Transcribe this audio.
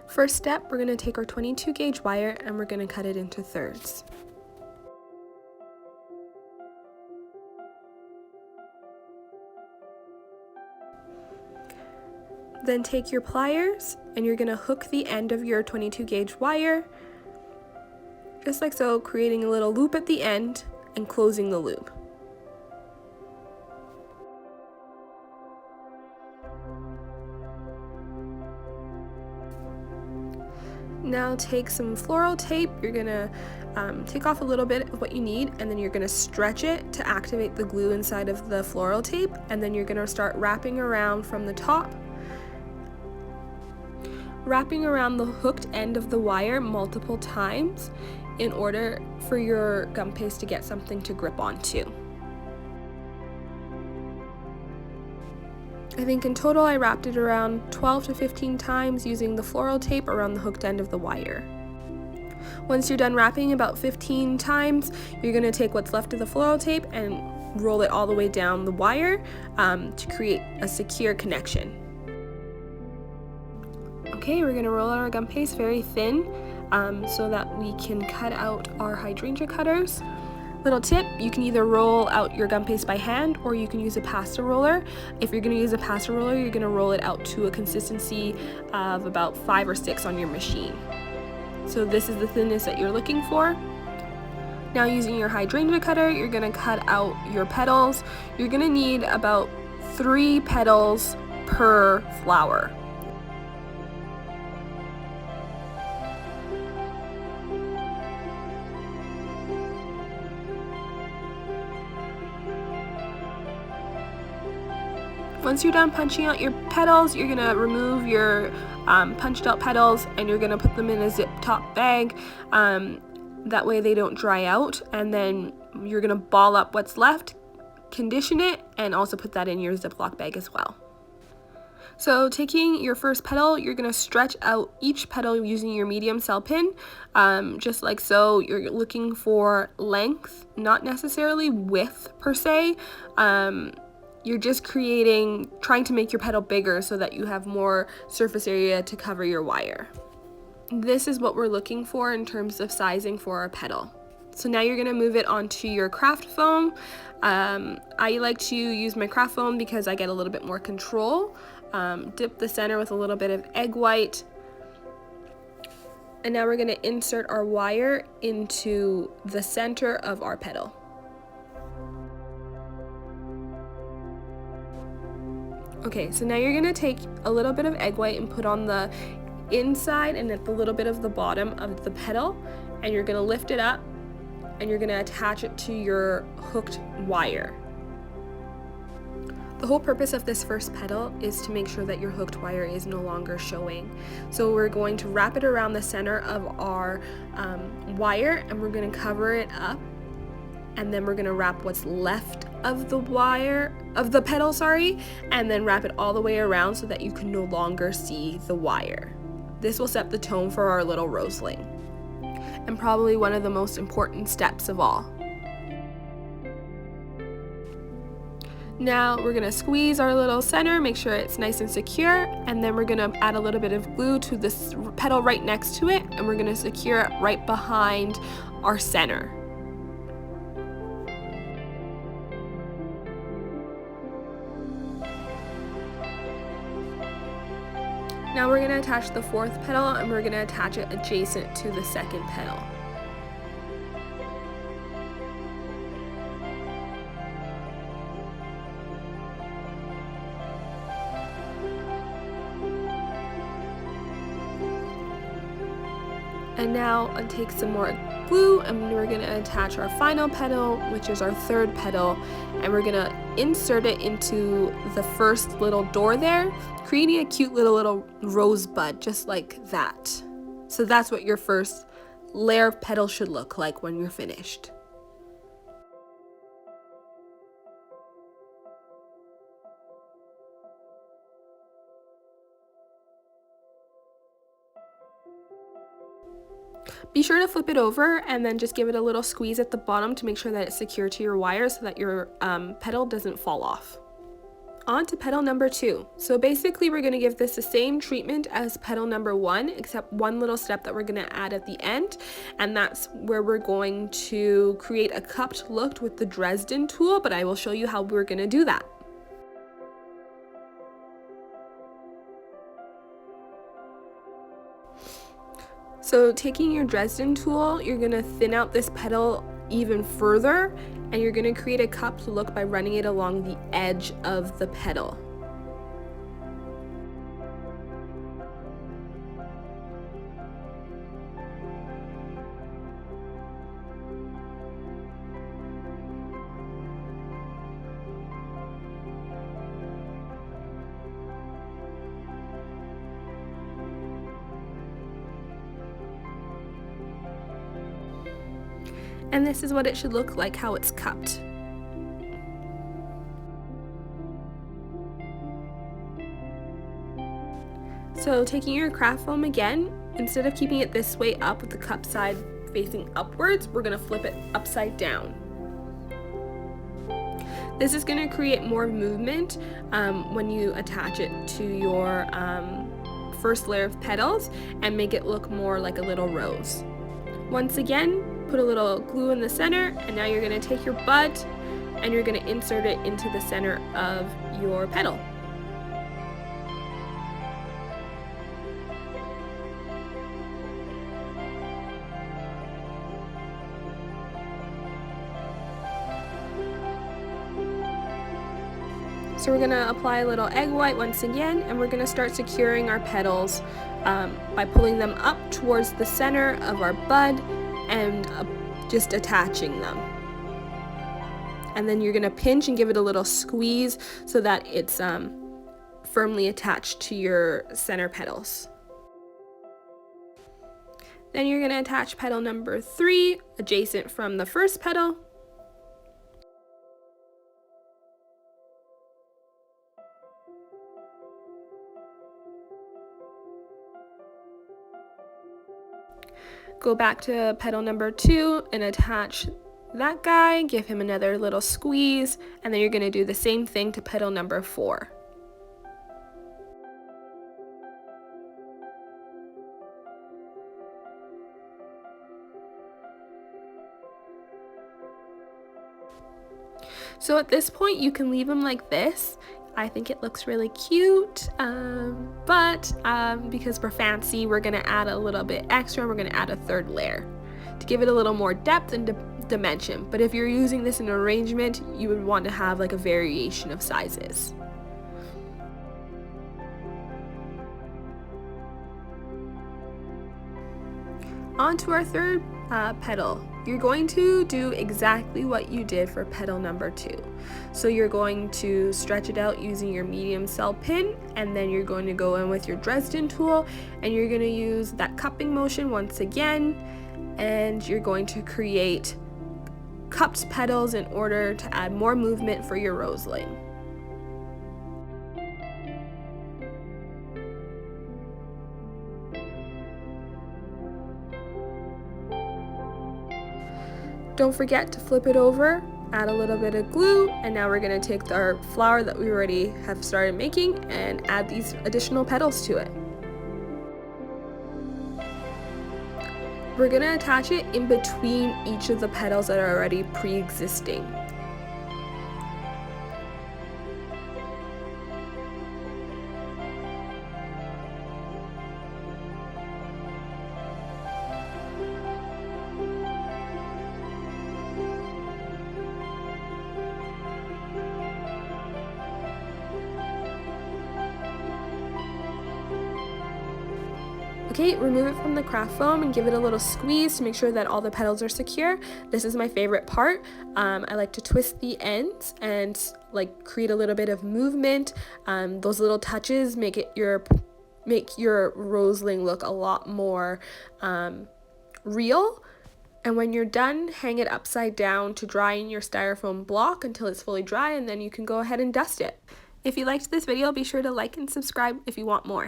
First step, we're going to take our 22 gauge wire and we're going to cut it into thirds. Then take your pliers and you're going to hook the end of your 22 gauge wire, just like so, creating a little loop at the end and closing the loop. Now take some floral tape, you're going to take off a little bit of what you need, and then you're going to stretch it to activate the glue inside of the floral tape, and then you're going to start wrapping around from the top, wrapping around the hooked end of the wire multiple times in order for your gum paste to get something to grip onto. I think in total I wrapped it around 12 to 15 times using the floral tape around the hooked end of the wire. Once you're done wrapping about 15 times, you're going to take what's left of the floral tape and roll it all the way down the wire to create a secure connection. Okay, we're going to roll out our gum paste very thin so that we can cut out our hydrangea cutters. Little tip, you can either roll out your gum paste by hand or you can use a pasta roller. If you're going to use a pasta roller, you're going to roll it out to a consistency of about 5 or 6 on your machine. So this is the thinness that you're looking for. Now using your hydrangea cutter, you're going to cut out your petals. You're going to need about 3 petals per flower. Once you're done punching out your petals, you're going to remove your punched out petals and you're going to put them in a zip top bag. That way they don't dry out, and then you're going to ball up what's left, condition it, and also put that in your Ziploc bag as well. So taking your first petal, you're going to stretch out each petal using your medium cell pin, just like so. You're looking for length, not necessarily width per se. You're just trying to make your petal bigger so that you have more surface area to cover your wire. This is what we're looking for in terms of sizing for our petal. So now you're going to move it onto your craft foam. I like to use my craft foam because I get a little bit more control. Dip the center with a little bit of egg white. And now we're going to insert our wire into the center of our petal. Okay, so now you're going to take a little bit of egg white and put on the inside and at the little bit of the bottom of the petal, and you're going to lift it up and you're going to attach it to your hooked wire. The whole purpose of this first petal is to make sure that your hooked wire is no longer showing. So we're going to wrap it around the center of our wire, and we're going to cover it up, and then we're going to wrap what's left of the petal, and then wrap it all the way around so that you can no longer see the wire. This will set the tone for our little roseling, and probably one of the most important steps of all. Now we're going to squeeze our little center, make sure it's nice and secure, and then we're going to add a little bit of glue to this petal right next to it, and we're going to secure it right behind our center. Now we're going to attach the fourth petal, and we're going to attach it adjacent to the second petal. And now I'll take some more glue, and we're going to attach our final petal, which is our third petal, and we're going to insert it into the first little door there, creating a cute little rosebud just like that. So that's what your first layer of petals should look like when you're finished. Be sure to flip it over and then just give it a little squeeze at the bottom to make sure that it's secure to your wire so that your petal doesn't fall off. On to petal number 2. So basically we're going to give this the same treatment as petal number 1, except one little step that we're going to add at the end, and that's where we're going to create a cupped look with the Dresden tool, but I will show you how we're going to do that. So taking your Dresden tool, you're going to thin out this petal even further, and you're going to create a cupped look by running it along the edge of the petal. And this is what it should look like, how it's cupped. So taking your craft foam again, instead of keeping it this way up with the cup side facing upwards, we're going to flip it upside down. This is going to create more movement when you attach it to your first layer of petals and make it look more like a little rose. Once again, put a little glue in the center, and now you're going to take your bud and you're going to insert it into the center of your petal. So we're going to apply a little egg white once again, and we're going to start securing our petals by pulling them up towards the center of our bud and just attaching them. And then you're going to pinch and give it a little squeeze so that it's firmly attached to your center petals. Then you're going to attach petal number 3 adjacent from the first petal. Go back to petal number 2 and attach that guy, give him another little squeeze, and then you're going to do the same thing to petal number 4. So at this point you can leave them like this. I think it looks really cute, but because we're fancy, we're going to add a little bit extra. We're going to add a third layer to give it a little more depth and dimension. But if you're using this in an arrangement, you would want to have like a variation of sizes. On to our third petal. You're going to do exactly what you did for petal number 2. So you're going to stretch it out using your medium cell pin, and then you're going to go in with your Dresden tool, and you're going to use that cupping motion once again, and you're going to create cupped petals in order to add more movement for your roseling. Don't forget to flip it over, add a little bit of glue, and now we're going to take our flower that we already have started making and add these additional petals to it. We're going to attach it in between each of the petals that are already pre-existing. Okay, remove it from the craft foam and give it a little squeeze to make sure that all the petals are secure. This is my favorite part. I like to twist the ends and like create a little bit of movement. Those little touches make your roseling look a lot more real. And when you're done, hang it upside down to dry in your styrofoam block until it's fully dry, and then you can go ahead and dust it. If you liked this video, be sure to like and subscribe if you want more.